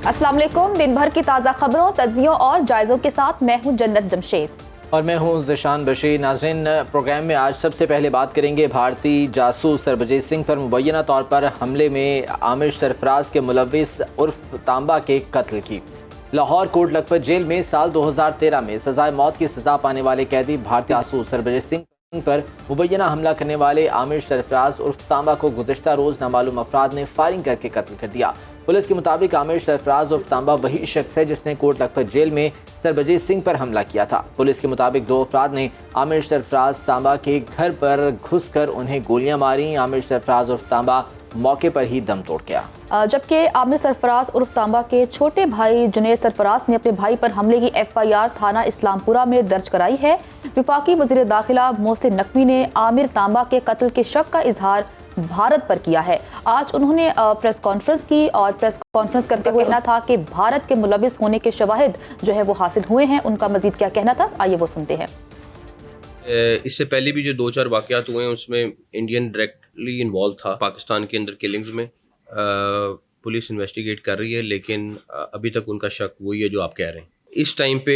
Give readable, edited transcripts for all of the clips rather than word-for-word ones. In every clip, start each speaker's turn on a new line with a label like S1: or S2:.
S1: अस्सलाम वालेकुम। दिन भर की ताज़ा खबरों, तज्जियों और जायज़ों के साथ मैं हूं जन्नत जमशेद
S2: और मैं हूं ज़िशान बशीर। नाज़रीन, प्रोग्राम में आज सबसे पहले बात करेंगे भारतीय जासूस सरबजीत सिंह पर मुबैना तौर पर हमले में आमिर सरफराज के मुलव्विस उर्फ तांबा के कत्ल की। लाहौर कोट लखपत जेल में साल 2013 में सजाए मौत की सज़ा पाने वाले कैदी भारतीय जासूस सरबजीत सिंह पर मुबैना हमला करने वाले आमिर सरफराज उर्फ तांबा को गुज़श्ता रोज़ नामालूम अफराद ने फायरिंग करके कत्ल कर दिया। पुलिस के मुताबिक आमिर सरफराज उर्फ तांबा वही शख्स है जिसने कोट लखपत जेल में सरबजीत सिंह पर हमला किया था। पुलिस के मुताबिक दो अफराद ने आमिर सरफराज तांबा के घर पर घुसकर उन्हें गोलियां मारी। आमिर सरफराज उर्फ तांबा मौके पर ही दम तोड़ गया,
S1: जबकि आमिर सरफराज उर्फ तांबा के छोटे भाई जुनैद सरफराज ने अपने भाई पर हमले की FIR थाना इस्लामपुरा में दर्ज कराई है। वफाकी वज़ीर दाखिला मोहसिन नकवी ने आमिर तांबा के कत्ल के शक का इजहार भारत पर किया है। आज उन्होंने प्रेस कॉन्फ्रेंस की और प्रेस कॉन्फ्रेंस करते हुए कहना था कि भारत के मुलविस होने के शवाहिद जो है वो हासिल हुए हैं। उनका मजीद क्या कहना था, आइए वो सुनते हैं।
S3: इससे पहले भी जो 2-4 वाक़यात हुए हैं उसमें इंडियन डायरेक्टली इन्वॉल्व था पाकिस्तान के अंदर किलिंग्स में। पुलिस इन्वेस्टिगेट कर रही है, लेकिन अभी तक उनका शक वही है जो आप कह रहे हैं। इस टाइम पे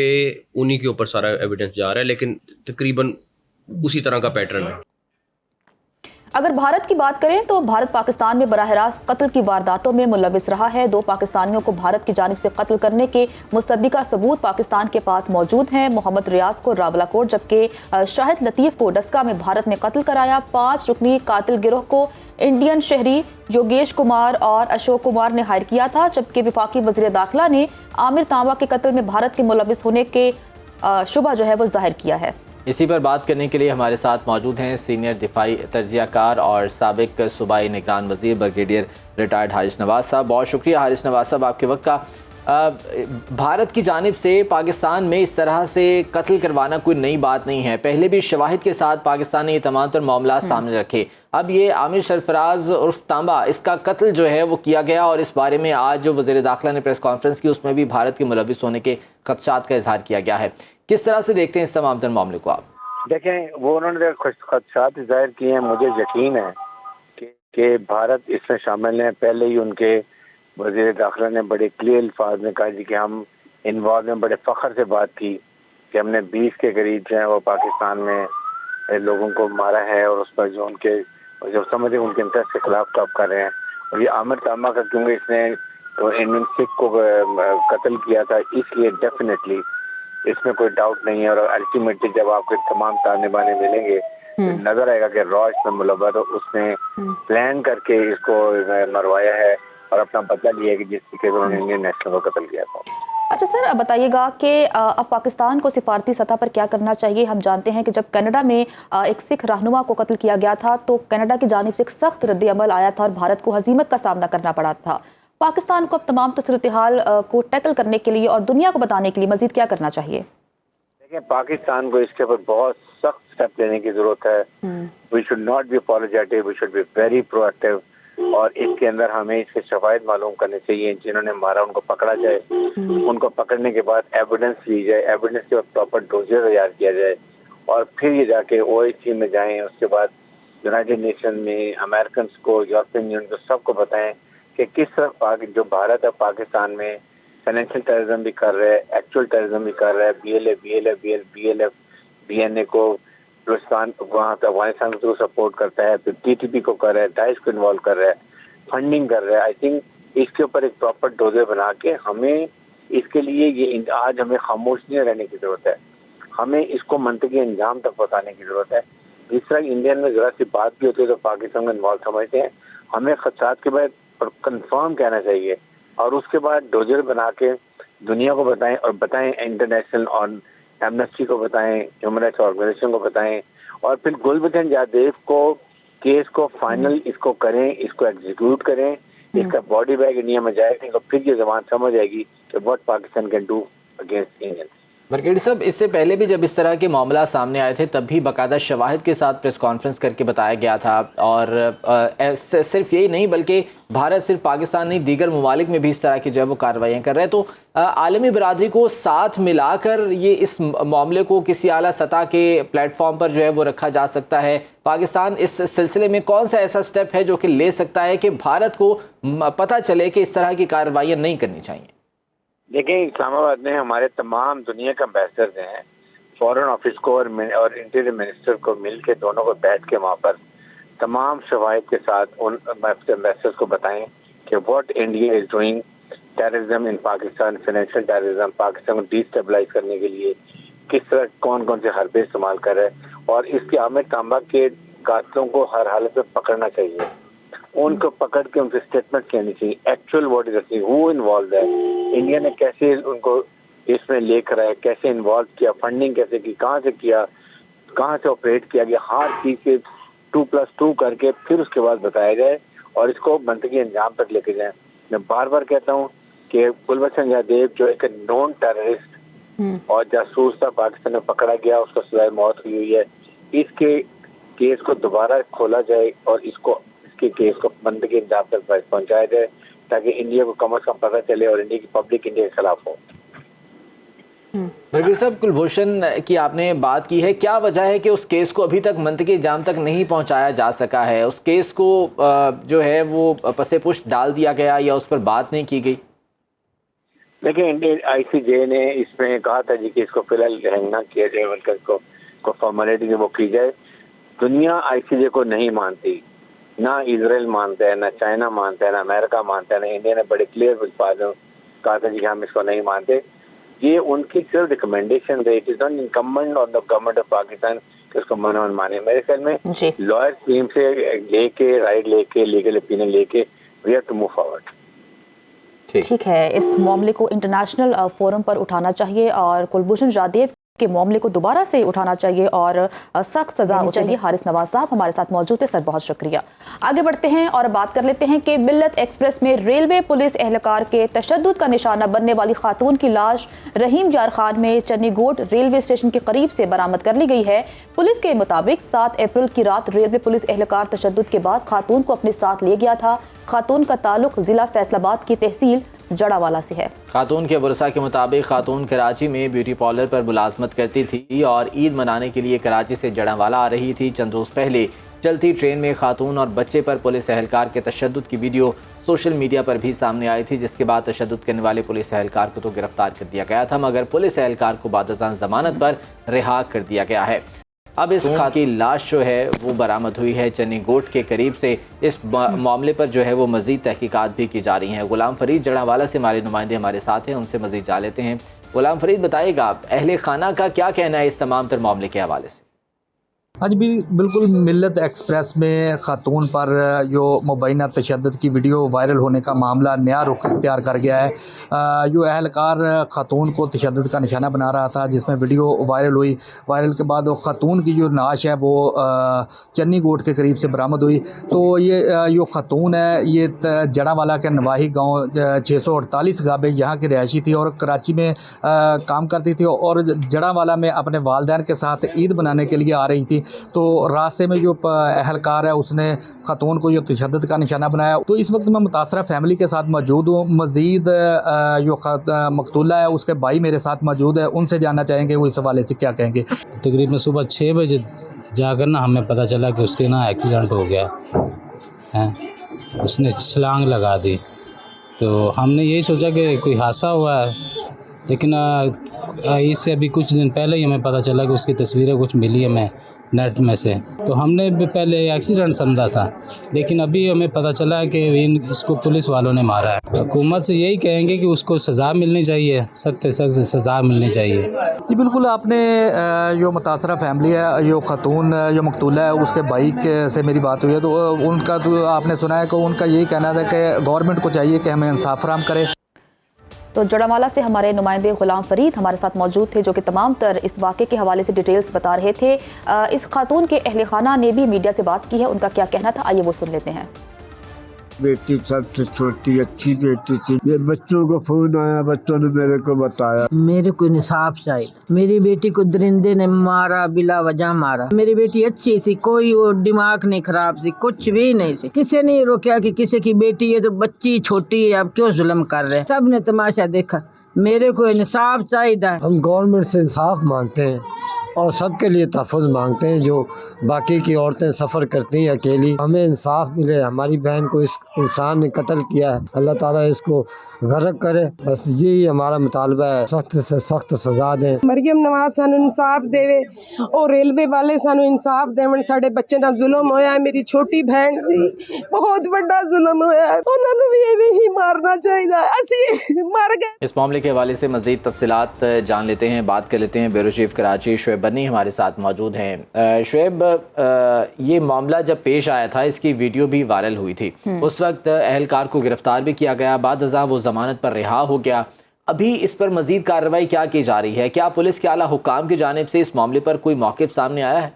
S3: उन्हीं के ऊपर सारा एविडेंस जा रहा है, लेकिन तकरीबन उसी तरह का पैटर्न है।
S1: अगर भारत की बात करें तो भारत पाकिस्तान में बराह रास्त कत्ल की वारदातों में मुलविस रहा है। 2 पाकिस्तानियों को भारत की जानिब से कत्ल करने के मुस्तदिका सबूत पाकिस्तान के पास मौजूद हैं। मोहम्मद रियाज को रावलाकोट जबकि शाहिद लतीफ़ को डस्का में भारत ने कत्ल कराया। 5 रुकनी कातिल गिरोह को इंडियन शहरी योगेश कुमार और अशोक कुमार ने हायर किया था, जबकि वफाकी वज़ीर दाखिला ने आमिर तांबा के कत्ल में भारत के मुलविस होने के शुबा जो है वो जाहिर किया है।
S2: इसी पर बात करने के लिए हमारे साथ मौजूद हैं सीनियर दिफाई तज्ज़ियाकार और साबिक सूबाई निगरान वज़ीर ब्रिगेडियर रिटायर्ड हारिस नवाज़ साहब। बहुत शुक्रिया हारिस नवाज़ साहब आपके वक्त का। भारत की जानिब से पाकिस्तान में इस तरह से कत्ल करवाना कोई नई बात नहीं है। पहले भी शवाहिद के साथ पाकिस्तान ने ये तमाम तर मामला सामने रखे। अब ये आमिर सरफराज उर्फ तांबा, इसका कत्ल जो है वो किया गया और इस बारे में आज जो वज़ीर दाखिला ने प्रेस कॉन्फ्रेंस की उसमें भी भारत के मुलविस होने के खदशात का इजहार किया गया है। किस तरह से देखते हैं इस तमाम तर मामले को आप?
S4: देखें, वो उन्होंने खदशात जाहिर किए हैं। मुझे यकीन है कि भारत इसमें शामिल है। पहले ही उनके वज़ीर दाखिला ने बड़े क्लियर अल्फाज में कहा कि हम इन्वॉल्व में बड़े फ़ख्र से बात की कि हमने 20 के करीब जो है वो पाकिस्तान में लोगों को मारा है और उस पर जो उनके जो समझे उनके इंटरेस्ट के खिलाफ काम कर रहे हैं। और ये आमिर तांबा का क्योंकि इसने इंडियन सिख को कत्ल किया था, इसलिए डेफिनेटली इसमें कोई डाउट नहीं है। और अल्टीमेटली जब आपके तमाम ताने बाने मिलेंगे तो नजर आएगा कि रॉ इसमें मुलव्वस तो उसने प्लान करके इसको मरवाया है और अपना बदला लिया कि जिस तरीके से उन्होंने इंडियन नेशनल को कत्ल किया था।
S1: अच्छा सर, बताइएगा कि अब पाकिस्तान को सिफारती सतह पर क्या करना चाहिए। हम जानते हैं कि जब कनाडा में एक सिख रहनुमा को कत्ल किया गया था तो कनाडा की जानिब से एक सख्त रद्द अमल आया था और भारत को हजीमत का सामना करना पड़ा था। पाकिस्तान को अब तमाम सूरत-ए-हाल को टैकल करने के लिए और दुनिया को बताने के लिए मजीद क्या करना चाहिए?
S4: देखिए, पाकिस्तान को इसके ऊपर बहुत सख्त स्टेप लेने की जरूरत है। We should not be apologetic, we should be very proactive. और इसके अंदर हमें इसके शवाहिद मालूम करने चाहिए, जिन्होंने मारा उनको पकड़ा जाए। उनको पकड़ने के बाद एविडेंस ली जाए, एविडेंस के बाद प्रॉपर डोजियर तैयार किया जाए और फिर ये जाके OIC में जाएं। उसके बाद यूनाइटेड नेशन में अमेरिकन को, यूरोपियन यूनियन को, सबको बताएं कि किस तरह जो भारत है पाकिस्तान में फाइनेंशियल टेररिज्म भी कर रहा है, एक्चुअल टेररिज्म भी कर रहा है। BLF, BNA को वहाँ पे अफगानिस्तान को सपोर्ट करता है, फिर TTP को कर रहा है, दाइश को इन्वॉल्व कर रहा है, फंडिंग कर रहा है। आई थिंक इसके ऊपर एक प्रॉपर डोजे बना के हमें इसके लिए ये आज हमें खामोश नहीं रहने की जरूरत है। हमें इसको मंतकी अंजाम तक पहुँचाने की जरूरत है। जिस तरह इंडिया में जरा सी बात भी होती है तो पाकिस्तान को इन्वॉल्व समझते हैं। हमें खदशात के बाद कंफर्म कहना चाहिए और उसके बाद डोजर बना के दुनिया को बताएं और बताएं इंटरनेशनल और एमनेस्टी को बताएं, ह्यूमन राइट्स ऑर्गेनाइजेशन को बताएं और फिर गुलबचन जादेव को केस को फाइनल इसको करें, इसको एग्जीक्यूट करें, इसका बॉडी बैग इंडिया में जाएगा तो फिर ये जबान समझ आएगी कि what Pakistan can do against Indian.
S2: Brigadier साहब, इससे पहले भी जब इस तरह के मामला सामने आए थे तब भी बाकायदा शवाहिद के साथ प्रेस कॉन्फ्रेंस करके बताया गया था और सिर्फ यही नहीं बल्कि भारत सिर्फ पाकिस्तान नहीं दीगर ममालिक में भी इस तरह की जो है वो कार्रवाइयाँ कर रहे हैं। तो आलमी बरादरी को साथ मिलाकर ये इस मामले को किसी आला सतह के प्लेटफॉर्म पर जो है वो रखा जा सकता है। पाकिस्तान इस सिलसिले में कौन सा ऐसा स्टेप है जो कि ले सकता है कि भारत को पता चले कि इस तरह की कार्रवाइयाँ नहीं करनी चाहिए?
S4: دیکھیں اسلام آباد میں ہمارے تمام دنیا کے امبیسڈرز ہیں, فورن آفس کو اور انٹیریئر منسٹر کو مل کے دونوں کو بیٹھ کے وہاں پر تمام شواہد کے ساتھ ان امبیسڈرز کو بتائیں کہ what India is doing terrorism in Pakistan, financial terrorism, Pakistan کو ڈی اسٹیبلائز کرنے کے لیے کس طرح کون کون سے حربے استعمال کر رہے ہیں, اور اس کے عامر تانبا کے قاتلوں کو ہر حالت میں پکڑنا چاہیے, ان کو پکڑ کے ان سے اسٹیٹمنٹ کہنی چاہیے, actual what is who involved ہے, انڈیا نے کیسے ان کو اس میں لے کر آئے, کیسے انوالو کیا, فنڈنگ کیسے کی, کہاں سے کیا, کہاں سے آپریٹ کیا گیا, ہر چیز کے 2+2 کر کے پھر اس کے بعد بتایا جائے اور اس کو منطقی انجام تک لے کے جائیں. میں بار بار کہتا ہوں کہ کلبھوشن جادیو جو ایک نون ٹیررسٹ اور جاسوس تھا, پاکستان میں پکڑا گیا, اس کو سزائے موت ہوئی ہے, اس کے کیس کو دوبارہ کھولا جائے اور اس کے کیس کو منطقی انجام تک پہنچایا جائے تاکہ انڈیا کو کم از کم پتہ چلے اور انڈیا کی پبلک انڈیا کے خلاف ہو.
S2: برگی صاحب, کلبھوشن کی آپ نے بات کی ہے, کیا وجہ ہے کہ اس کیس کو ابھی تک منطقی انجام تک نہیں پہنچایا جا سکا ہے؟ اس کیس کو جو ہے وہ پس پشت ڈال دیا گیا یا اس پر بات نہیں کی گئی؟
S4: دیکھیں انڈین آئی سی جے نے اس میں کہا تھا جی کہ اس کو فی الحال ہینگ نہ کیا جائے بلکہ اس کو فارمیلٹی وہ کی جائے. دنیا آئی سی جے کو نہیں مانتی, نہ اسرائیل مانتا ہے, نہ چائنا مانتا ہے, نہ امریکہ مانتا ہے, نہ انڈیا نے بڑے کلیئر الفاظوں کہا تھا جی ہم اس کو نہیں مانتے. یہ ان کی صرف ریکمنڈیشن ہے, it is not incumbent on the government of Pakistan کہ اس کو مانے. میرے خیال میں لائر ٹیم سے لے کے رائٹ لے کے لیگل اوپینین لے کے we have to move forward.
S1: ٹھیک ہے, اس معاملے کو انٹرنیشنل فورم پر اٹھانا چاہیے اور کلبھوشن جادیو کے معاملے کو دوبارہ سے اٹھانا چاہیے اور سخت سزا ہونی چاہیے. حارث نواز صاحب ہمارے ساتھ موجود ہیں, سر بہت شکریہ. آگے بڑھتے ہیں اور بات کر لیتے ہیں کہ ملت ایکسپریس میں ریلوے پولیس اہلکار کے تشدد کا نشانہ بننے والی خاتون کی لاش رحیم یار خان میں چنی گوٹ ریلوے اسٹیشن کے قریب سے برآمد کر لی گئی ہے. پولیس کے مطابق 7 اپریل کی رات ریلوے پولیس اہلکار تشدد کے بعد خاتون کو اپنے ساتھ لے گیا تھا. خاتون کا تعلق ضلع فیصل آباد کی تحصیل جڑاوالا سے ہے. خاتون
S2: کے ورثاء کے مطابق خاتون کراچی میں بیوٹی پارلر پر ملازمت کرتی تھی اور عید منانے کے لیے کراچی سے جڑاوالا آ رہی تھی. چند روز پہلے چلتی ٹرین میں خاتون اور بچے پر پولیس اہلکار کے تشدد کی ویڈیو سوشل میڈیا پر بھی سامنے آئی تھی, جس کے بعد تشدد کرنے والے پولیس اہلکار کو تو گرفتار کر دیا گیا تھا, مگر پولیس اہلکار کو بعد ازاں ضمانت پر رہا کر دیا گیا ہے. اب اس خاتون کی لاش جو ہے وہ برآمد ہوئی ہے چنی گوٹ کے قریب سے. اس معاملے پر جو ہے وہ مزید تحقیقات بھی کی جا رہی ہیں. غلام فرید جڑاوالا سے ہمارے نمائندے ہمارے ساتھ ہیں, ان سے مزید جا لیتے ہیں. غلام فرید, بتائے گا اہل خانہ کا کیا کہنا ہے اس تمام تر معاملے کے حوالے سے؟
S5: آج بھی بالکل ملت ایکسپریس میں خاتون پر جو مبینہ تشدد کی ویڈیو وائرل ہونے کا معاملہ نیا رخ اختیار کر گیا ہے. جو اہلکار خاتون کو تشدد کا نشانہ بنا رہا تھا, جس میں ویڈیو وائرل ہوئی, وائرل کے بعد وہ خاتون کی جو نعش ہے وہ چنی گوٹ کے قریب سے برآمد ہوئی. تو یہ جو خاتون ہے یہ جڑاوالا کے نواحی گاؤں 648 گابے یہاں کی رہائشی تھی اور کراچی میں کام کرتی تھی اور جڑاوالا میں اپنے والدین کے ساتھ عید منانے کے لیے آ رہی تھی. تو راستے میں جو اہلکار ہے اس نے خاتون کو جو تشدد کا نشانہ بنایا. تو اس وقت میں متاثرہ فیملی کے ساتھ موجود ہوں. مزید جو مقتولہ ہے اس کے بھائی میرے ساتھ موجود ہے, ان سے جاننا چاہیں گے وہ اس حوالے سے کیا کہیں گے.
S6: تقریباً صبح 6 بجے جا کر نا ہمیں پتہ چلا کہ اس کے نا ایکسیڈنٹ ہو گیا ہے, اس نے چھلانگ لگا دی. تو ہم نے یہی سوچا کہ کوئی حادثہ ہوا ہے, لیکن اس سے ابھی کچھ دن پہلے ہی ہمیں پتہ چلا کہ اس کی تصویریں کچھ ملی ہمیں نیٹ میں سے. تو ہم نے پہلے ایکسیڈنٹ سمجھا تھا, لیکن ابھی ہمیں پتہ چلا کہ اس کو پولیس والوں نے مارا ہے. حکومت سے یہی کہیں گے کہ اس کو سزا ملنی چاہیے, سخت سے سخت سزا ملنی چاہیے.
S5: جی بالکل, آپ نے جو متاثرہ فیملی ہے, جو خاتون جو مقتولہ ہے اس کے بھائی سے میری بات ہوئی ہے, تو ان کا تو آپ نے سنا ہے کہ ان کا یہی کہنا تھا کہ گورنمنٹ کو چاہیے کہ ہمیں انصاف فراہم کرے.
S1: تو جڑاوالا سے ہمارے نمائندے غلام فرید ہمارے ساتھ موجود تھے, جو کہ تمام تر اس واقعے کے حوالے سے ڈیٹیلز بتا رہے تھے. اس خاتون کے اہل خانہ نے بھی میڈیا سے بات کی ہے, ان کا کیا کہنا تھا آئیے وہ سن لیتے ہیں.
S7: بیٹی سب سے چھوٹی اچھی بیٹی تھی. یہ بچوں کو فون آیا, بچوں نے میرے کو بتایا.
S8: میرے کو انصاف چاہیے. میری بیٹی کو درندے نے مارا, بلا وجہ مارا. میری بیٹی اچھی سی, کوئی وہ دماغ نہیں خراب سی, کچھ بھی نہیں سی. کسی نے روکیا کہ کسی کی بیٹی ہے تو بچی چھوٹی ہے, اب کیوں ظلم کر رہے. سب نے تماشا دیکھا, मेरे को इंसाफ चाहिए।
S7: हम गवर्नमेंट से इंसाफ मांगते हैं और सबके लिए तहफ़्फ़ुज़ मांगते हैं। जो बाकी की औरतें सफ़र करती हैं अकेली, हमें इंसाफ मिले। हमारी बहन को इस इंसान ने कत्ल किया है, अल्लाह ताला इसको गर्क करे। बस यही हमारा मुतालबा है, सख्त से सख्त सज़ा दें।
S9: मरियम नवाज सानू इंसाफ देवे और रेलवे वाले सानू इंसाफ देवन। साडे बच्चे नाल जुल्म होया है, मेरी छोटी बहन सी, बहुत बड़ा जुल्म होया है, उन्हां नू भी एवें ही मारना चाहिए। असीं मर गए।
S2: इस मामले के हवाले से मज़ीद तफसीलात जान लेते हैं, बात कर लेते हैं। ब्यूरो चीफ कराची शुएब बनी हमारे साथ मौजूद हैं। शुएब, ये मामला जब पेश आया था, इसकी वीडियो भी वायरल हुई थी। उस वक्त अहलकार को गिरफ्तार भी किया गया, बाद अज़ां वो ज़मानत पर रिहा हो गया। अभी इस पर मज़ीद कार्रवाई क्या की जा रही है? क्या पुलिस के आला हुक्काम की जानिब से इस मामले पर कोई मौक़िफ़ सामने आया है?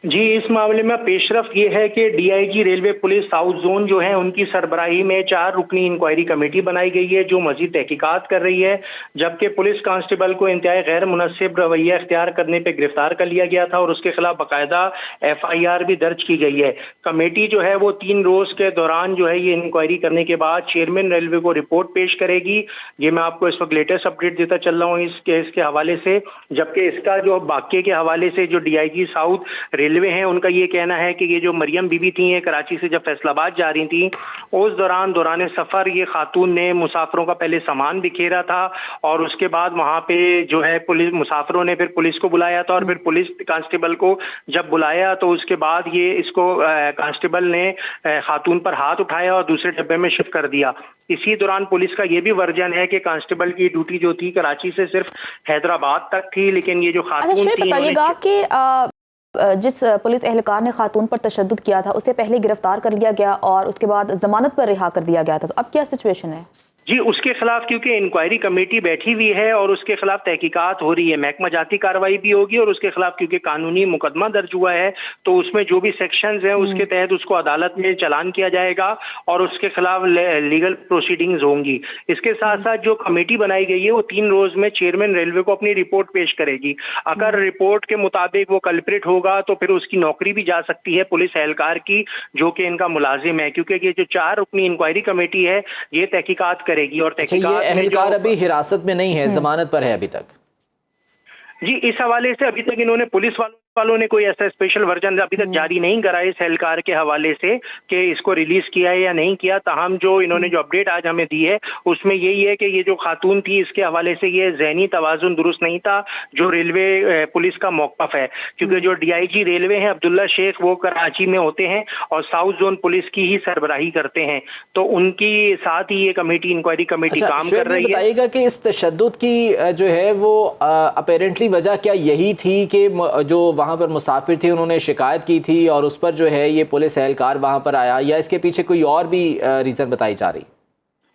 S10: जी, इस मामले में पेशरफ ये है कि DIG railway police south zone जो है उनकी सरबराही में 4 रुकनी इंक्वायरी कमेटी बनाई गई है जो मजीद तहकीकात कर रही है। जबकि पुलिस कांस्टेबल को इंतहाई गैर मुनसिब रवैया इख्तियार करने पर गिरफ्तार कर लिया गया था और उसके खिलाफ बाकायदा FIR भी दर्ज की गई है। कमेटी जो है वो 3 रोज के दौरान जो है ये इंक्वायरी करने के बाद चेयरमैन रेलवे को रिपोर्ट पेश करेगी। ये मैं आपको इस वक्त लेटेस्ट अपडेट देता चल रहा हूँ इस केस के हवाले से। जबकि इसका जो वाक़े के हवाले से जो DIG साउथ रेलवे हैं उनका ये कहना है कि ये जो मरियम बीबी थी, ये कराची से जब फैसलाबाद जा रही थी, उस दौरान सफर ये खातून ने मुसाफिरों का पहले सामान बिखेरा था और उसके बाद वहां पे जो है पुलिस मुसाफिरों ने फिर पुलिस को बुलाया था और फिर पुलिस कांस्टेबल को जब बुलाया तो उसके बाद ये इसको कांस्टेबल ने खातून पर हाथ उठाया और दूसरे डब्बे में शिफ्ट कर दिया। इसी दौरान पुलिस का ये भी वर्जन है कि कांस्टेबल की ड्यूटी जो थी कराची से सिर्फ हैदराबाद तक थी, लेकिन ये जो खातून थी
S1: बताइएगा कि जिस पुलिस एहलकार ने खातून पर तशद्दुद किया था उसे पहले गिरफ्तार कर लिया गया और उसके बाद जमानत पर रिहा कर दिया गया था, तो अब क्या सिचुएशन है?
S10: जी, उसके खिलाफ क्योंकि इंक्वायरी कमेटी बैठी हुई है और उसके खिलाफ तहकीकात हो रही है, महकमा जाती कार्रवाई भी होगी और उसके खिलाफ क्योंकि कानूनी मुकदमा दर्ज हुआ है तो उसमें जो भी सेक्शंस हैं उसके तहत उसको अदालत में चालान किया जाएगा और उसके खिलाफ लीगल प्रोसीडिंग्स होंगी। इसके साथ साथ जो कमेटी बनाई गई है वो 3 रोज में चेयरमैन रेलवे को अपनी रिपोर्ट पेश करेगी। अगर रिपोर्ट के मुताबिक वो कल्प्रिट होगा तो फिर उसकी नौकरी भी जा सकती है पुलिस एहलकार की, जो कि इनका मुलाजिम है, क्योंकि ये जो 4 रुकनी इंक्वायरी कमेटी है ये तहकीकात करेगी। और
S2: ये एहलकार अभी हिरासत में नहीं है, जमानत पर है अभी तक?
S10: जी, इस हवाले से अभी तक इन्होंने पुलिस वालों ने कोई ऐसा स्पेशल वर्जन अभी तक जारी नहीं करा इस एहलकार के हवाले से कि इसको रिलीज किया है या नहीं किया। ताहम जो इन्होंने जो अपडेट आज हमें दी है उसमें यही है कि ये जो खातून थी इसके हवाले से ये ज़हनी तवाज़ुन दुरुस्त नहीं था जो रेलवे पुलिस का मौक़िफ़ है, क्योंकि जो DIG रेलवे हैं अब्दुल्ला शेख वो कराची में होते हैं और साउथ जोन पुलिस की ही सरबराही करते हैं, तो उनकी साथ ही ये कमेटी इंक्वायरी कमेटी काम कर रही है।
S2: बताइएगा कि इस तशद्दुद की जो है वो अपेरेंटली वजह क्या यही थी कि जो वहाँ पर मुसाफिर थे उन्होंने शिकायत की थी और उस पर जो है ये पुलिस एहलकार वहाँ पर आया, या इसके पीछे कोई और भी रीज़न बताई जा रही?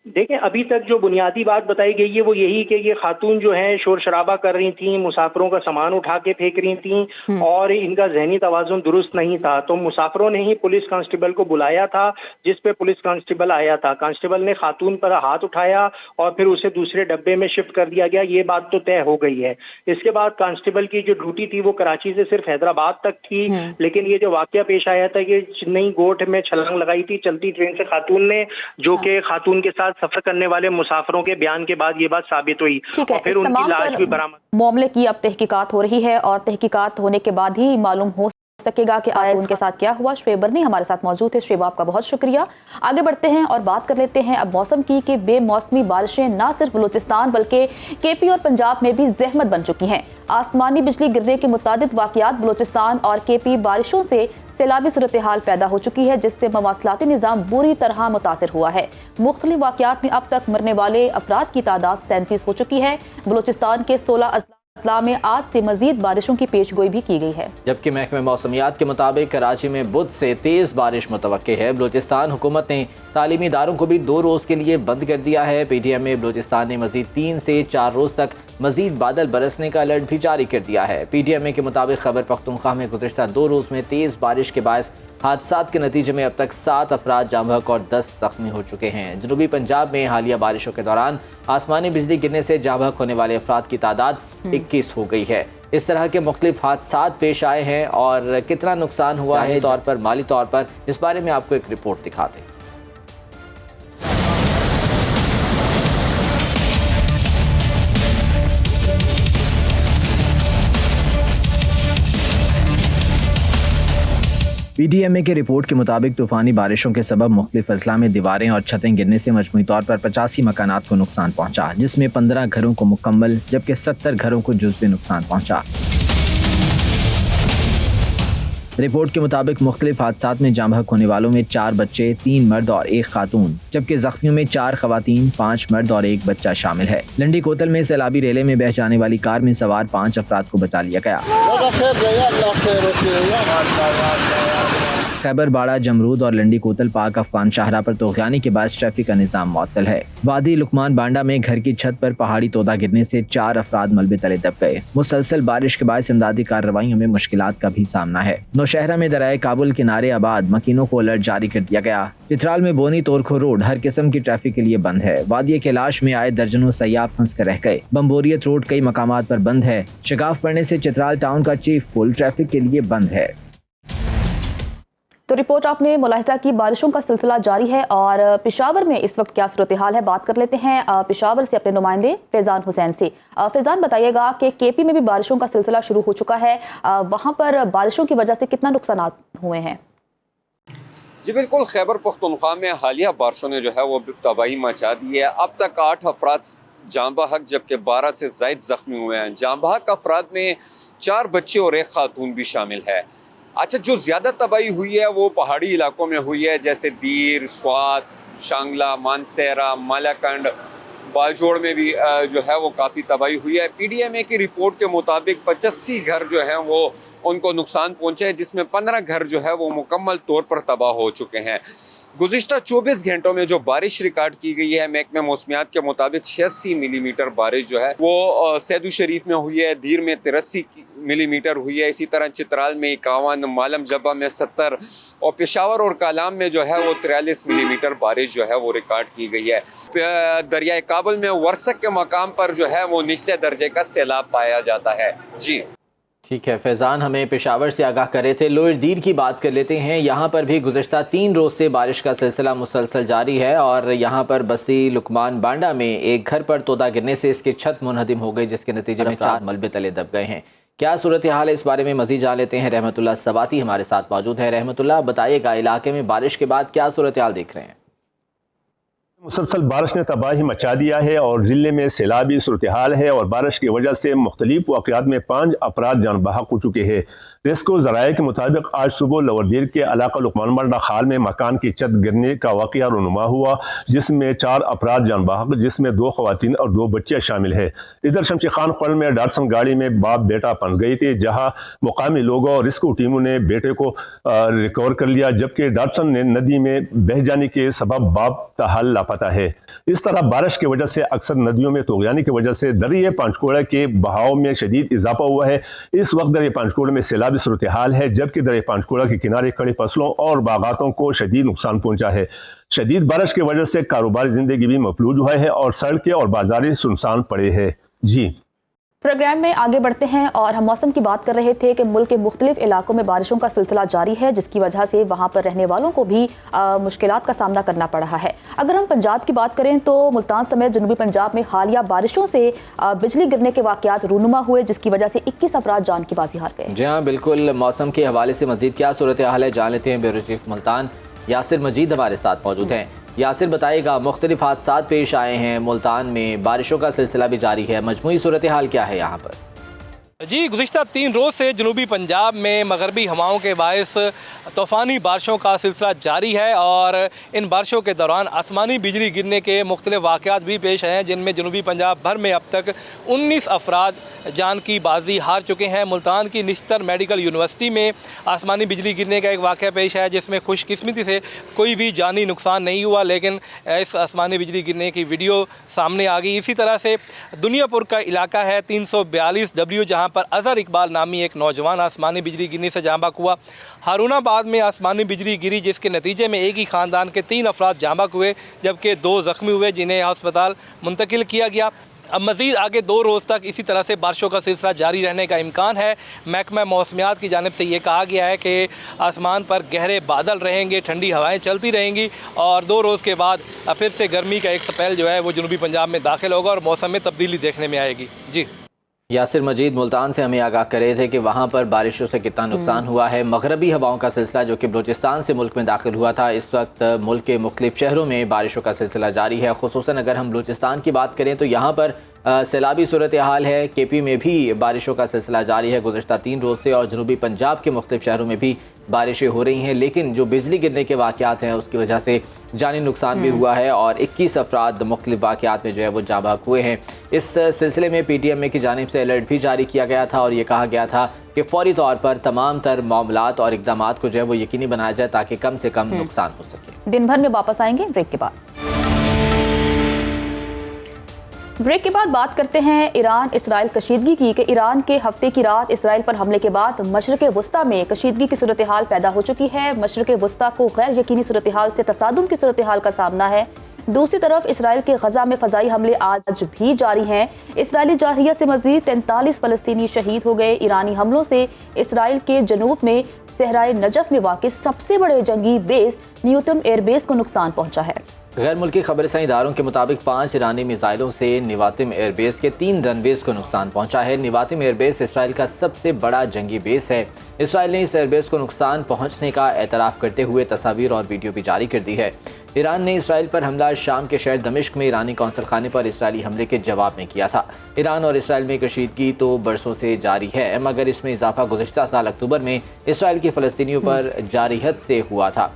S10: देखें, अभी तक जो बुनियादी बात बताई गई है वो यही कि ये खातून जो है शोर शराबा कर रही थी, मुसाफिरों का सामान उठा के फेंक रही थी और इनका ज़हनी तवाज़ुन दुरुस्त नहीं था, तो मुसाफिरों ने ही पुलिस कांस्टेबल को बुलाया था जिस पे पुलिस कांस्टेबल आया था। कांस्टेबल ने खातून पर हाथ उठाया और फिर उसे दूसरे डब्बे में शिफ्ट कर दिया गया, ये बात तो तय हो गई है। इसके बाद कांस्टेबल की जो ड्यूटी थी वो कराची से सिर्फ हैदराबाद तक थी, लेकिन ये जो वाकया पेश आया था कि चेन्नई गोठ में छलांग लगाई थी चलती ट्रेन से खातून ने, जो कि खातून के साथ सफर करने वाले मुसाफिरों के बयान के बाद ये बात साबित हुई और फिर उनकी लाश भी बरामद।
S1: मामले की अब तहकीकात हो रही है और तहकीकात होने के बाद ही मालूम हो सकेगा कि आया उनके साथ क्या हुआ। शुएब बनी हमारे साथ मौजूद है। शुएब, आपका बहुत शुक्रिया। आगे बढ़ते हैं और बात कर लेते हैं अब मौसम की कि बेमौसमी बारिशें न सिर्फ बलूचिस्तान बल्कि KP और पंजाब में भी ज़हमत बन चुकी हैं। आसमानी बिजली गिरने के मुतादिद वाक़यात बलूचिस्तान और KP बारिशों से सैलाबी सूरत हाल पैदा हो चुकी है जिससे मवासलाती निज़ाम बुरी तरह मुतासिर हुआ है। मुख्तलिफ वाक़यात में अब तक मरने वाले अफराद की तादाद 37 हो चुकी है। बलूचिस्तान के 16 अजला में आज से मजीद बारिशों की पेशगोई भी की गई है, जबकि
S2: महकमे मौसमियात के मुताबिक कराची में बुध से तेज़ बारिश मुतवक्के है। बलूचिस्तान हुकूमत ने तालीमी इदारों को भी 2 रोज़ के लिए बंद कर दिया है। PTM में बलूचिस्तान ने मजीद 3 से 4 रोज़ तक मजीद बादल बरसने का अलर्ट भी जारी कर दिया है। PTM के मुताबिक खैबर पख्तूनख्वा में गुज़िश्ता 2 रोज़ में तेज़ बारिश के बायस हादसात के नतीजे में अब तक 7 अफराद जाँ बहक और 10 ज़ख्मी हो चुके हैं। जनूबी पंजाब में हालिया बारिशों के दौरान आसमानी बिजली गिरने से जाँ बहक होने वाले अफराद की तादाद 21 हो गई है। इस तरह के मुख्तलिफ हादसात पेश आए हैं और कितना नुकसान हुआ है तौर पर, माली तौर पर, इस बारे में आपको एक रिपोर्ट दिखाते हैं। PDMA की रिपोर्ट के मुताबिक तूफानी बारिशों के सबब मुख्तलिफ अजला में दीवारें और छतें गिरने से मजमूई तौर पर 85 मकानात को नुकसान पहुंचा, जिसमें 15 घरों को मुकम्मल जबकि 70 घरों को जुज़वी नुकसान पहुंचा। रिपोर्ट के मुताबिक मुख्तलिफ हादसात में जाँ बहक होने वालों में 4 बच्चे, 3 मर्द और 1 खातून, जबकि जख्मियों में 4 खवातीन, 5 मर्द और 1 बच्चा शामिल है। लंडी कोतल में सैलाबी रेले में बह जाने वाली कार में सवार 5 अफराद को बचा लिया गया। खैबर बाड़ा, जमरूद और लंडी कोतल पाक अफगान शाहरा पर तोग़यानी के बाद ट्रैफिक का निज़ाम मुअत्तल है। वादी लुकमान बांडा में घर की छत पर पहाड़ी तोदा गिरने से 4 अफराद मलबे तले दब गए। मुसलसल बारिश के बाद इमदादी कार्रवाइयों में मुश्किलात का भी सामना है। नौशहरा में दरियाए काबुल किनारे आबाद मकीनों को अलर्ट जारी कर दिया गया। चित्राल में बोनी तोरखो रोड हर किस्म की ट्रैफिक के लिए बंद है। वादी कैलाश में आए दर्जनों सयाह फंस कर रह गए। बम्बोरियत रोड कई मकामात पर बंद है। शिगाफ पड़ने से चित्राल टाउन का चीफ पुल ट्रैफिक के लिए बंद है।
S1: तो रिपोर्ट आपने मुलाहिजा की, बारिशों का सिलसिला जारी है और पेशावर में इस वक्त क्या सूरत हाल है, बात कर लेते हैं पेशावर से अपने नुमाइंदे फैज़ान हुसैन से। फैज़ान, बताइएगा कि KP में भी बारिशों का सिलसिला शुरू हो चुका है, वहाँ पर बारिशों की वजह से कितना नुकसान हुए हैं?
S11: जी बिल्कुल, खैबर पख्तूनख्वा में हालिया बारिशों ने जो है वो तबाही मचा दी है। अब तक 8 अफराद जाँ बहक जबकि 12 से ज़ायद ज़ख्मी हुए हैं। जाँ बहक अफराद में 4 बच्चे और 1 खातून भी शामिल है। अच्छा, जो ज़्यादा तबाही हुई है वो पहाड़ी इलाकों में हुई है, जैसे दीर, स्वात, शांगला, मानसेरा, मालाकंड, बालजोड़ में भी जो है वो काफ़ी तबाही हुई है। PDMA की रिपोर्ट के मुताबिक 85 घर जो हैं वो उनको नुकसान पहुँचे हैं, जिसमें 15 घर जो है वो मुकम्मल तौर पर तबाह हो चुके हैं। गुज़िश्ता 24 घंटों में जो बारिश रिकॉर्ड की गई है, महकमे मौसमियात के मुताबिक 86 मिलीमीटर बारिश जो है वो सैदू शरीफ में हुई है, दीर में 83 मिलीमीटर हुई है, इसी तरह चित्राल में 51, मालम जब्बा में 70 और पेशावर और कालाम में जो है वो 43 मिलीमीटर बारिश जो है वो रिकॉर्ड की गई है। दरियाए काबुल में वर्सक के मकाम पर जो है वो निचले दर्जे का सैलाब पाया जाता है। जी
S2: ठीक है, फैज़ान हमें पेशावर से आगाह कर रहे थे। लोअर दीर की बात कर लेते हैं। यहाँ पर भी गुज़श्ता 3 रोज़ से बारिश का सिलसिला मुसलसल जारी है और यहाँ पर बस्ती लुकमान बांडा में एक घर पर तोदा गिरने से इसकी छत मुनहदिम हो गई, जिसके नतीजे में 4 मलबे तले दब गए हैं। क्या सूरत हाल है, इस बारे में मज़ीद जान लेते हैं। रहमतुल्लाह सवाती हमारे साथ मौजूद है। रहमतुल्लाह, बताइएगा इलाके में बारिश के बाद क्या सूरत हाल देख रहे हैं?
S12: मुसलसल बारिश ने तबाही मचा दिया है और ज़िले में सैलाबी सूरत हाल है और बारिश की वजह से मुख्तलिफ वाक़यात में 5 अफराद जान बहक हो चुके हैं। रेस्क्यू ज़राए के मुताबिक आज सुबह लोअर दीर के इलाका लुकमान बांडा खाल में मकान की छत गिरने का वाक़या रूनुमा हुआ, जिसमें 4 अफराद जान बहक, जिसमें 2 खवातीन और 2 बच्चे शामिल है। इधर शमशी खान खोल में डाटसन गाड़ी में बाप बेटा फंस गई थी, जहाँ मुकामी लोगों और रेस्क्यू टीमों ने बेटे को रिकवर कर लिया, जबकि डाटसन ने नदी में बह जाने के सबब बाप ताहाल लापता है। इस तरह बारिश की वजह से अक्सर नदियों में तोग़यानी की वजह से दरिया पंचकोड़ा के बहाव में शदीद इजाफा हुआ है। इस वक्त दरिया पंचकोड़ा में सैलाबी सूरत हाल है, जबकि दरिया पंचकोड़ा के किनारे खड़ी फसलों और बागातों को शदीद नुकसान पहुंचा है। शदीद बारिश की वजह से कारोबारी जिंदगी भी मफलूज हुआ है और सड़कें और बाजारें सुनसान पड़े हैं। जी
S1: प्रोग्राम में आगे बढ़ते हैं और हम मौसम की बात कर रहे थे कि मुल्क के मुख्तलिफ इलाकों में बारिशों का सिलसिला जारी है, जिसकी वजह से वहाँ पर रहने वालों को भी मुश्किलात का सामना करना पड़ रहा है। अगर हम पंजाब की बात करें तो मुल्तान समेत जनूबी पंजाब में हालिया बारिशों से बिजली गिरने के वाक़यात रूनुमा हुए, जिसकी वजह से 21 अफराद जान की बाजी हार गए।
S2: जी हाँ बिल्कुल, मौसम के हवाले से मज़ीद क्या सूरत हाल है जान लेते हैं। ब्यूरो चीफ मुल्तान यासिर मजीद हमारे साथ मौजूद हैं। यासिर, बताइएगा मुख्तलिफ हादसात पेश आए हैं मुल्तान में, बारिशों का सिलसिला भी जारी है, मजमूई सूरत हाल क्या है यहाँ पर?
S13: जी, गुज़िश्ता 3 रोज़ से जनूबी पंजाब में मगरबी हवाओं के बायस तूफ़ानी बारिशों का सिलसिला जारी है और इन बारिशों के दौरान आसमानी बिजली गिरने के मुख्तलिफ वाक़यात भी पेश हैं, जिनमें जनूबी पंजाब भर में अब तक 19 अफराद जान की बाजी हार चुके हैं। मुल्तान की निश्तर मेडिकल यूनिवर्सिटी में आसमानी बिजली गिरने का एक वाक़या पेश है, जिसमें खुशकिस्मती से कोई भी जानी नुकसान नहीं हुआ, लेकिन इस आसमानी बिजली गिरने की वीडियो सामने आ गई। इसी तरह से दुनियापुर का इलाका है 342W, जहाँ पर अज़हर इकबाल नामी एक नौजवान आसमानी बिजली गिरने से जाँ बहक हुआ। हारूनाबाद में आसमानी बिजली गिरी, जिसके नतीजे में एक ही ख़ानदान के 3 अफराद जाँ बहक हुए, जबकि 2 ज़ख्मी हुए, जिन्हें अस्पताल मुंतकिल किया गया। अब मज़ीद आगे 2 रोज़ तक इसी तरह से बारिशों का सिलसिला जारी रहने का इम्कान है। महकमा मौसमियात की जानिब से ये कहा गया है कि आसमान पर गहरे बादल रहेंगे, ठंडी हवाएं चलती रहेंगी और 2 रोज़ के बाद फिर से गर्मी का एक स्पेल जो है वो जनूबी पंजाब में दाखिल होगा और मौसम में तब्दीली देखने में आएगी। जी
S2: यासिर मजीद मुल्तान से हमें आगाह कर रहे थे कि वहाँ पर बारिशों से कितना नुकसान हुआ है। मगरबी हवाओं का सिलसिला जो कि बलूचिस्तान से मुल्क में दाखिल हुआ था, इस वक्त मुल्क के मुख्तलिफ शहरों में बारिशों का सिलसिला जारी है। खुसूसन अगर हम बलूचिस्तान की बात करें तो यहाँ पर सैलाबी सूरत हाल है। KP में भी बारिशों का सिलसिला जारी है गुज़श्ता 3 रोज़ से, और जनूबी पंजाब के मुख्तलिफ शहरों में भी बारिशें हो रही हैं। लेकिन जो बिजली गिरने के वाक़यात हैं उसकी वजह से जानी नुकसान भी हुआ है और 21 अफराद मुख्तलिफ वाक़यात में जो है वो जाँ बहक हुए हैं। इस सिलसिले में PTM की जानिब से अलर्ट भी जारी किया गया था और ये कहा गया था कि फ़ौरी तौर पर तमाम तर मामलात और इक़दामात को जो है वो यकीनी बनाया जाए ताकि कम से कम नुकसान हो सके।
S1: दिन भर में वापस आएंगे ब्रेक के बाद। ब्रेक के बाद बात करते हैं ईरान इसराइल कशीदगी की कि ईरान के हफ्ते की रात इसराइल पर हमले के बाद मशरक़ वस्ता में कशीदगी की सूरत हाल पैदा हो चुकी है। मशरक़ वस्ता को गैर यकीनी सूरत हाल से तसादुम की सूरत हाल का सामना है। दूसरी तरफ इसराइल के गजा में फ़ज़ाई हमले आज भी जारी हैं। इसराइली जारहिया से मज़ीद 43 फ़लस्तीनी शहीद हो गए। ईरानी हमलों से इसराइल के जनूब में सहराए नजफ में वाक़ सबसे बड़े जंगी बेस न्यूतम एयरबेस को नुकसान पहुंचा है।
S2: गैर मुल्की खबरसानी इदारों के मुताबिक 5 ईरानी मिसाइलों से निवातिम एयरबेस के 3 रनवेज को नुकसान पहुंचा है। निवातिम एयरबेस इसराइल का सबसे बड़ा जंगी बेस है। इसराइल ने इस एयरबेस को नुकसान पहुंचने का एतराफ़ करते हुए तस्वीर और वीडियो भी जारी कर दी है। ईरान ने इसराइल पर हमला शाम के शहर दमिश्क में ईरानी कौंसल खाने पर इसराइली हमले के जवाब में किया था। ईरान और इसराइल में कशीदगी तो बरसों से जारी है, मगर इसमें इजाफा गुज़श्ता साल अक्टूबर में इसराइल की फ़लस्तीनियों पर जारी हद से हुआ था।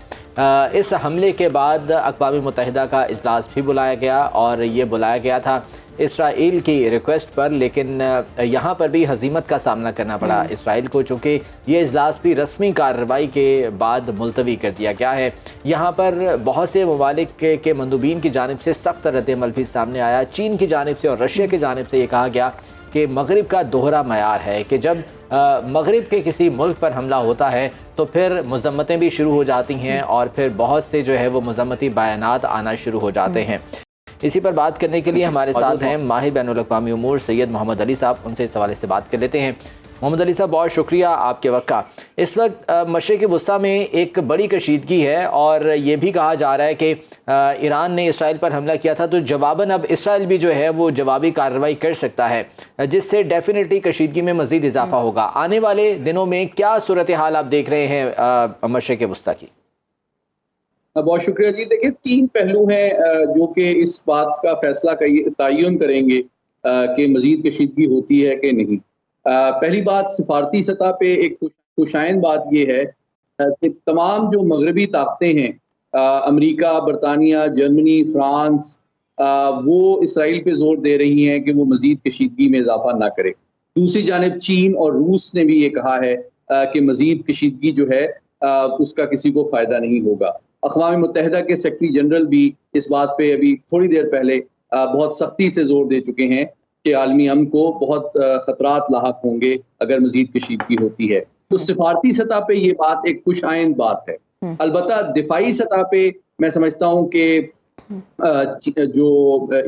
S2: इस हमले के बाद अक़वाम मुत्तहिदा का इजलास भी बुलाया गया और ये बुलाया गया था इसराइल की रिक्वेस्ट पर, लेकिन यहाँ पर भी हज़ीमत का सामना करना पड़ा इसराइल को, चूँकि ये इजलास भी रस्मी कार्रवाई के बाद मुलतवी कर दिया गया है। यहाँ पर बहुत से ममालिक के मंदूबीन की जानिब से सख्त रद्द-ए-अमल भी सामने आया। चीन की जानिब से और रशिया की जानिब से ये कहा गया कि मगरिब का दोहरा मयार है कि जब मगरिब के किसी मुल्क पर हमला होता है तो फिर मज़म्मतें भी शुरू हो जाती हैं और फिर बहुत से जो है वो मज़म्मती बयानात आना शुरू हो जाते हैं। इसी पर बात करने के लिए हमारे साथ हैं माहिर बैनुल-अक़वामी उमूर सैयद मोहम्मद अली साहब। उनसे इस हवाले से बात कर लेते हैं। मोहम्मद अली साहब, बहुत शुक्रिया आपके वक्त का। इस वक्त मशरिक़ वस्ता में एक बड़ी कशीदगी है और ये भी कहा जा रहा है कि ईरान ने इसराइल पर हमला किया था तो जवाबन अब इसराइल भी जो है वो जवाबी कार्रवाई कर सकता है, जिससे डेफिनेटली कशीदगी में मज़ीद इजाफा होगा। आने वाले दिनों में क्या सूरत हाल आप देख रहे हैं मशरिक़ वस्ता की?
S14: बहुत शुक्रिया जी। देखिए, 3 पहलू हैं जो कि इस बात का फैसला तयन करेंगे कि मज़ीद कशीदगी होती है कि नहीं। पहली बात, सिफारती सतह पे एक खुशाइन बात ये है कि तमाम जो मगरबी ताकतें हैं, अमेरिका, बरतानिया, जर्मनी, फ्रांस, वो इसराइल पे जोर दे रही हैं कि वो मज़ीद कशीदगी में इजाफा ना करे। दूसरी जानिब चीन और रूस ने भी ये कहा है कि मज़ीद कशीदगी जो है उसका किसी को फ़ायदा नहीं होगा। अक़वाम मुत्तहिदा के सेक्रेटरी जनरल भी इस बात पे अभी थोड़ी देर पहले बहुत सख्ती से जोर दे चुके हैं कि आलमी अमन को बहुत ख़तरात लाहक होंगे अगर मज़ीद कशीदगी होती है। तो सिफारती सतह पे ये बात एक खुश आइंद बात है। अलबत्ता दिफाई सतह पे मैं समझता हूँ कि जो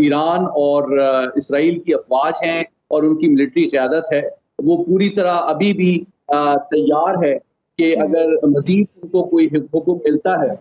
S14: ईरान और इसराइल की अफवाज हैं और उनकी मिलिट्री क़यादत है, वो पूरी तरह अभी भी तैयार है कि अगर मज़ीद उनको कोई हुक्म मिलता है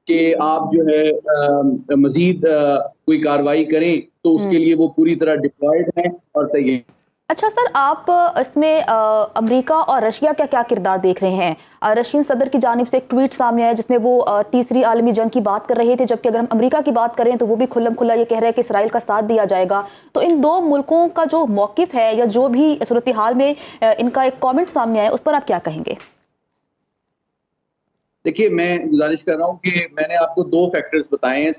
S14: कि आप जो है मज़ीद कोई कार्रवाई करें तो उसके लिए वो पूरी तरह डिप्लॉयड हैं और तैयार।
S1: अच्छा सर, आप इसमें अमेरिका और रशिया का क्या किरदार देख रहे हैं? रशियन सदर की जानिब से एक ट्वीट सामने आया जिसमें वो तीसरी आलमी जंग की बात कर रहे थे, जबकि अगर हम अमेरिका की बात करें तो वो भी खुल्लम खुल्ला ये कह रहे हैं कि इसराइल का साथ दिया जाएगा। तो इन 2 मुल्कों का जो मौक़िफ़ है या जो भी सूरत हाल में इनका एक कॉमेंट सामने आया, उस पर आप क्या कहेंगे?
S14: देखिए, मैं गुजारिश कर रहा हूँ कि मैंने आपको 2 फैक्टर्स बताए हैं,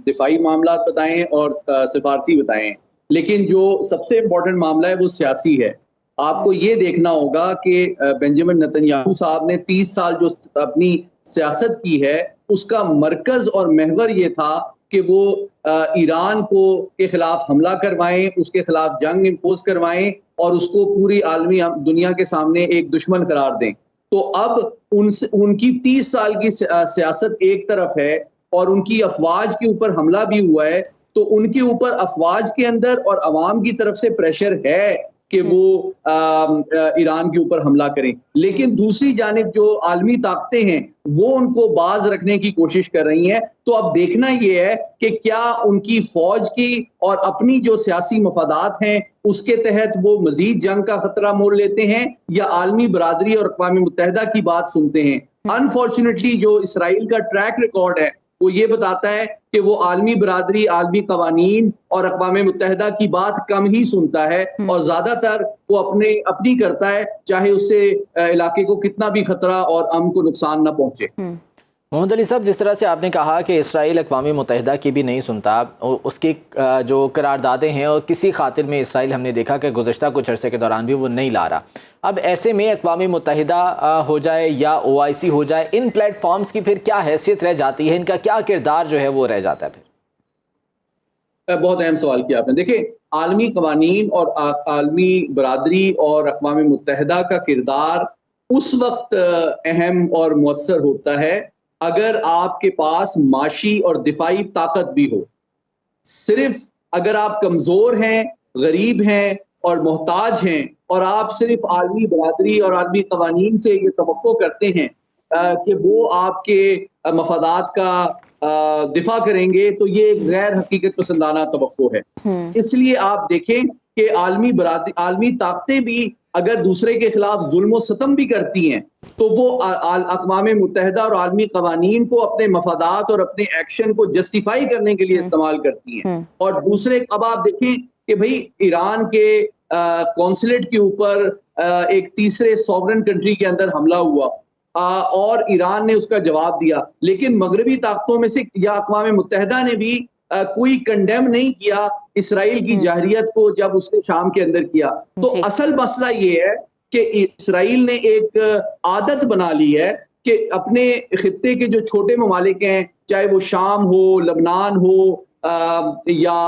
S14: दिफाई मामलात बताए हैं और सिफारती बताए हैं, लेकिन जो सबसे इम्पोर्टेंट मामला है वो सियासी है। आपको ये देखना होगा कि बेंजामिन नेतन्याहू साहब ने 30 साल जो अपनी सियासत की है उसका मरकज़ और महवर ये था कि वो ईरान के खिलाफ हमला करवाएं, उसके खिलाफ जंग इम्पोज करवाएं और उसको पूरी आलमी दुनिया के सामने एक दुश्मन करार दें। तो अब उनकी 30 साल की सियासत एक तरफ है और उनकी अफवाज के ऊपर हमला भी हुआ है, तो उनके ऊपर अफवाज के अंदर और अवाम की तरफ से प्रेशर है کہ وہ ایران کے اوپر حملہ کریں، لیکن دوسری جانب جو عالمی طاقتیں ہیں وہ ان کو باز رکھنے کی کوشش کر رہی ہیں۔ تو اب دیکھنا یہ ہے کہ کیا ان کی فوج کی اور اپنی جو سیاسی مفادات ہیں اس کے تحت وہ مزید جنگ کا خطرہ مول لیتے ہیں یا عالمی برادری اور اقوام متحدہ کی بات سنتے ہیں۔ انفارچونیٹلی جو اسرائیل کا ٹریک ریکارڈ ہے وہ یہ بتاتا ہے کہ وہ عالمی برادری، عالمی قوانین اور اقوام متحدہ کی بات کم ہی سنتا ہے اور زیادہ تر وہ اپنی کرتا ہے، چاہے اس سے علاقے کو کتنا بھی خطرہ اور امن کو نقصان نہ پہنچے۔
S2: محمد علی صاحب، جس طرح سے آپ نے کہا کہ اسرائیل اقوام متحدہ کی بھی نہیں سنتا، اس کی جو قراردادیں ہیں اور کسی خاطر میں اسرائیل ہم نے دیکھا کہ گزشتہ کچھ عرصے کے دوران بھی وہ نہیں لا رہا، اب ایسے میں اقوام متحدہ ہو جائے یا OIC ہو جائے، ان پلیٹ فارمز کی پھر کیا حیثیت رہ جاتی ہے، ان کا کیا کردار جو ہے وہ رہ جاتا ہے پھر؟
S14: بہت اہم سوال کیا آپ نے۔ دیکھیں، عالمی قوانین اور عالمی برادری اور اقوام متحدہ کا کردار اس وقت اہم اور مؤثر ہوتا ہے اگر آپ کے پاس معاشی اور دفاعی طاقت بھی ہو۔ صرف اگر آپ کمزور ہیں، غریب ہیں اور محتاج ہیں اور آپ صرف عالمی برادری اور عالمی قوانین سے یہ توقع کرتے ہیں کہ وہ آپ کے مفادات کا دفاع کریں گے تو یہ ایک غیر حقیقت پسندانہ توقع ہے۔ اس لیے آپ دیکھیں کہ عالمی طاقتیں بھی اگر دوسرے کے خلاف ظلم و ستم بھی کرتی ہیں تو وہ اقوام متحدہ اور عالمی قوانین کو اپنے مفادات اور اپنے ایکشن کو جسٹیفائی کرنے کے لیے استعمال کرتی ہیں۔ اور دوسرے اب آپ دیکھیں کہ بھئی ایران کے کونسلیٹ کے اوپر ایک تیسرے سوورن کنٹری کے اندر حملہ ہوا اور ایران نے اس کا جواب دیا، لیکن مغربی طاقتوں میں سے یا اقوام متحدہ نے بھی کوئی کنڈیم نہیں کیا اسرائیل کی جارحیت کو جب اس نے شام کے اندر کیا۔ تو اصل مسئلہ یہ ہے کہ اسرائیل نے ایک عادت بنا لی ہے کہ اپنے خطے کے جو چھوٹے ممالک ہیں، چاہے وہ شام ہو، لبنان ہو یا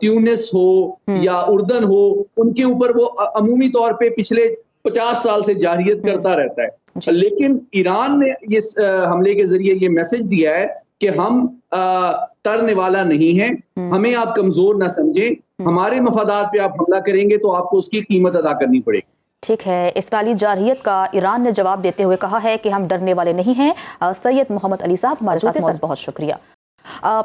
S14: تیونس ہو یا اردن ہو، ان کے اوپر وہ عمومی طور پہ پچھلے 50 سال سے جارحیت کرتا رہتا ہے۔ لیکن ایران نے اس حملے کے ذریعے یہ میسج دیا ہے کہ ہم ترنے والا نہیں ہیں، ہمیں آپ کمزور نہ سمجھیں، ہمارے مفادات پہ آپ حملہ کریں گے تو آپ کو اس کی قیمت ادا کرنی پڑے گی۔
S1: ٹھیک ہے، اسرائیلی جارحیت کا ایران نے جواب دیتے ہوئے کہا ہے کہ ہم ڈرنے والے نہیں ہیں۔ سید محمد علی صاحب ہمارے ساتھ موجود، بہت شکریہ۔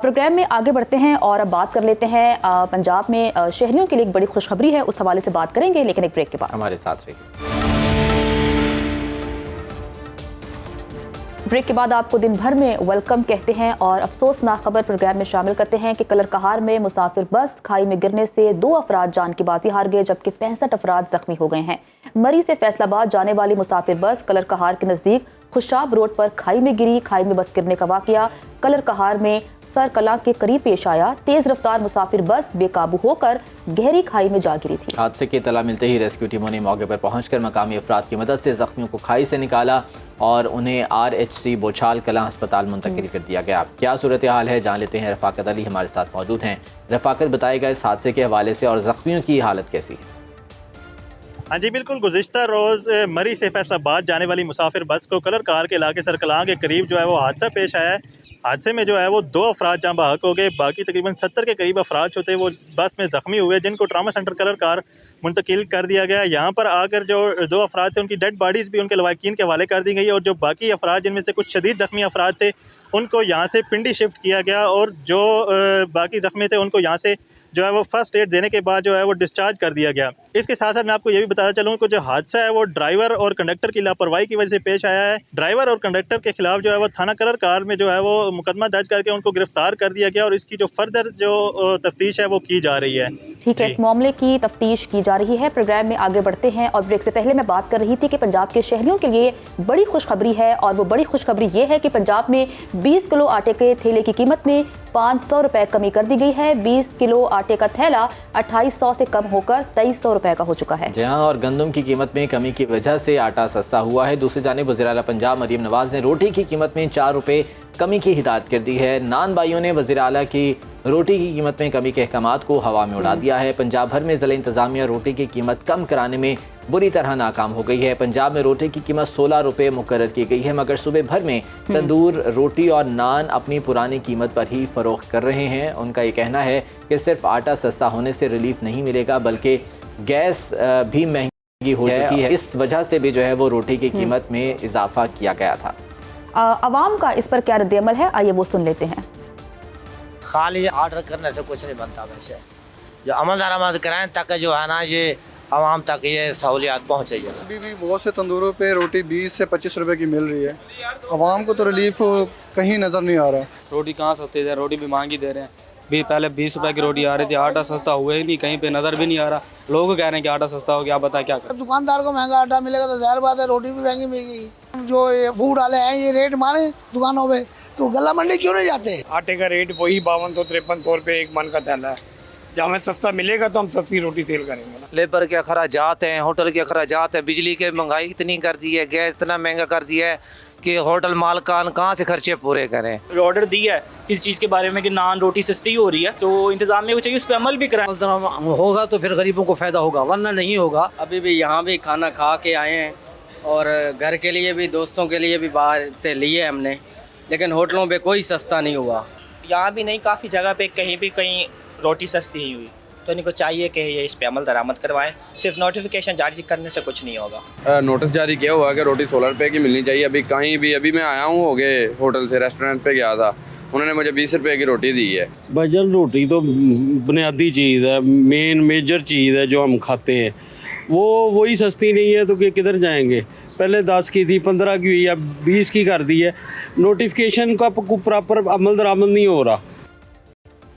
S1: پروگرام میں آگے بڑھتے ہیں اور اب بات کر لیتے ہیں پنجاب میں شہریوں کے لیے ایک بڑی خوشخبری ہے، اس حوالے سے بات کریں گے، لیکن ایک بریک کے بعد۔
S2: ہمارے ساتھ رہیے۔
S1: بریک کے بعد آپ کو دن بھر میں ویلکم کہتے ہیں اور افسوسناک خبر پروگرام میں شامل کرتے ہیں کہ کلر کہار میں مسافر بس کھائی میں گرنے سے 2 افراد جان کی بازی ہار گئے جبکہ 65 افراد زخمی ہو گئے ہیں۔ مری سے فیصل آباد جانے والی مسافر بس کلر کہار کے نزدیک خوشاب روڈ پر کھائی میں گری۔ کھائی میں بس گرنے کا واقعہ کلر کہار میں سر کلاں کے قریب پیش آیا۔ تیز رفتار مسافر بس بے قابو ہو کر گہری کھائی میں جا گری تھی۔
S2: حادثے کی اطلاع ملتے ہی ریسکیو ٹیموں نے موقع پر پہنچ کر مقامی افراد کی مدد سے زخمیوں کو کھائی سے نکالا اور انہیں RHC بوچھال کلاں ہسپتال منتقل کر دیا گیا۔ کیا صورتحال ہے جان لیتے ہیں، رفاقت علی ہمارے ساتھ موجود ہیں۔ رفاقت، بتائے گا اس حادثے کے حوالے سے اور زخمیوں کی حالت کیسی ہے؟
S15: ہاں جی بالکل، گزشتہ روز مری سے فیصل آباد جانے والی مسافر بس کو کلر کہار کے علاقے سرکلاں کے قریب جو ہے وہ حادثہ پیش آیا ہے۔ حادثے میں جو ہے وہ 2 افراد جاں بحق ہو گئے، باقی تقریباً 70 کے قریب افراد جو تھے وہ بس میں زخمی ہوئے جن کو ٹراما سینٹر کلر کہار منتقل کر دیا گیا۔ یہاں پر آ کر جو 2 افراد تھے ان کی ڈیڈ باڈیز بھی ان کے لواحقین کے حوالے کر دی گئی اور جو باقی افراد جن میں سے کچھ شدید زخمی افراد تھے ان کو یہاں سے پنڈی شفٹ کیا گیا اور جو باقی زخمی تھے ان کو یہاں سے جو ہے وہ فرسٹ ایڈ دینے کے بعد جو ہے وہ ڈسچارج کر دیا گیا۔ اس کے ساتھ ساتھ میں آپ کو یہ بھی بتاتا چلوں کہ جو حادثہ ہے وہ ڈرائیور اور کنڈکٹر کی لاپرواہی کی وجہ سے پیش آیا ہے۔ ڈرائیور اور کنڈکٹر کے خلاف جو ہے وہ تھانہ کلر کہار میں جو ہے وہ مقدمہ درج کر کے ان کو گرفتار کر دیا گیا اور اس کی جو فردر جو تفتیش ہے وہ کی جا رہی ہے۔
S1: ٹھیک ہے، اس معاملے کی تفتیش کی جا رہی ہے۔ پروگرام میں آگے بڑھتے ہیں اور بریک سے پہلے میں بات کر رہی تھی کہ پنجاب کے شہریوں کے لیے بڑی خوشخبری ہے اور وہ بڑی خوشخبری یہ ہے کہ پنجاب میں 20 کلو آٹے کے تھیلے کی قیمت میں 500 روپے کمی کر دی گئی ہے۔ 20 کلو آٹے کا تھیلا 2800 سے کم ہو کر 2300 روپے کا ہو چکا ہے۔
S2: جی ہاں، اور گندم کی قیمت میں کمی کی وجہ سے آٹا سستا ہوا ہے۔ دوسری جانب وزیر اعلیٰ پنجاب مریم نواز نے روٹی کی قیمت میں 4 روپے کمی کی ہدایت کر دی ہے۔ نان بھائیوں نے وزیر اعلیٰ کی روٹی کی قیمت میں کمی کے احکامات کو ہوا میں اڑا دیا ہے۔ پنجاب بھر میں ضلع انتظامیہ روٹی کی قیمت کم کرانے میں بری طرح ناکام ہو گئی ہے۔ پنجاب میں روٹی کی قیمت 16 روپے مقرر کی گئی ہے مگر صوبے بھر میں تندور روٹی اور نان اپنی پرانی قیمت پر ہی فروخت کر رہے ہیں۔ ان کا یہ کہنا ہے کہ صرف آٹا سستا ہونے سے ریلیف نہیں ملے گا بلکہ गैस भी महंगी हो चुकी है, इस वजह से भी जो है वो रोटी की कीमत में इजाफा किया गया था।
S1: अवाम का इस पर क्या रद्द-ए-अमल है, आइए वो सुन लेते हैं।
S16: खाली ऑर्डर करने से कुछ नहीं बनता, वैसे जो अमल दरामद कराएं ताकि जो है ना ये आवाम तक ये सहूलियात पहुँचे।
S17: अभी भी बहुत से तंदूरों पे रोटी 20 से 25 रुपए की मिल रही है, आवाम को तो रिलीफ कहीं नज़र नहीं आ रहा।
S18: रोटी कहाँ सस्ती दे, रोटी भी महंगी दे रहे हैं। भी पहले 20 रुपए की रोटी आ रही थी, आटा सस्ता हुआ ही नहीं, कहीं पे नज़र भी नहीं आ रहा। लोग कह रहे हैं कि आटा सस्ता हो गया, आप बता क्या करें।
S19: दुकानदार को महंगा आटा मिलेगा तो ज़ाहिर बात है रोटी भी महंगी मिलेगी। जो ये फूड वाले हैं ये रेट मारे दुकानों पे, तो गला मंडी क्यों नहीं जाते?
S20: आटे का रेट वही 5253 रुपये एक मन का थैला है। जब हमें सस्ता मिलेगा तो हम सस्ती रोटी सेल करेंगे ना।
S16: लेबर के अखराजात हैं, होटल के अखराजात हैं, बिजली के महंगाई इतनी कर दी है, गैस इतना महंगा कर दिया है कि होटल मालकान कहाँ से खर्चे पूरे करें।
S21: ऑर्डर दिया है किस चीज़ के बारे में कि नान रोटी सस्ती हो रही है, तो इंतजामिया को चाहिए उस पर अमल भी कराएं।
S16: होगा तो फिर गरीबों को फ़ायदा होगा, वरना नहीं होगा।
S22: अभी भी यहाँ भी खाना खा के आए हैं और घर के लिए भी, दोस्तों के लिए भी बाहर से लिए हमने, लेकिन होटलों पे कोई सस्ता नहीं हुआ।
S21: यहाँ भी नहीं, काफ़ी जगह पे कहीं भी कहीं रोटी सस्ती नहीं हुई, तो इनको चाहिए कि ये इस पे अमल दरामद करवाएं। सिर्फ नोटिफिकेशन जारी करने से कुछ नहीं होगा।
S23: नोटिस जारी किया हुआ है कि रोटी 16 रुपये की मिलनी चाहिए। अभी कहीं भी, अभी मैं आया हूँ हो गए होटल से, रेस्टोरेंट पे गया था, उन्होंने मुझे 20 रुपये की रोटी दी है।
S24: भाईजान रोटी तो बुनियादी चीज़ है, मेजर चीज़ है जो हम खाते हैं, वो वही सस्ती नहीं है तो किधर जाएंगे। पहले 10 की थी, 15 की हुई, अब 20 की कर दी है। नोटिफिकेशन का प्रॉपर अमल दरामद नहीं हो रहा।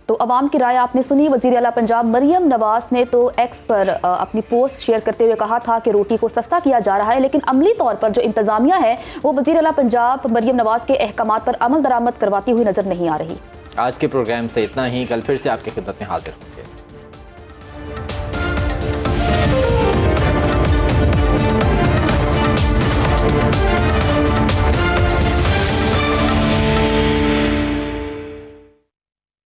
S1: तो अवाम की राय आपने सुनी। वज़ीर आला पंजाब मरियम नवाज ने तो एक्स पर अपनी पोस्ट शेयर करते हुए कहा था कि रोटी को सस्ता किया जा रहा है, लेकिन अमली तौर पर जो इंतजामिया है वो वज़ीर आला पंजाब मरियम नवाज के अहकामात पर अमल दरामद करवाती हुई नजर नहीं आ रही।
S2: आज के प्रोग्राम से इतना ही, कल फिर से आपकी खिदमत में हाजिर होंगे।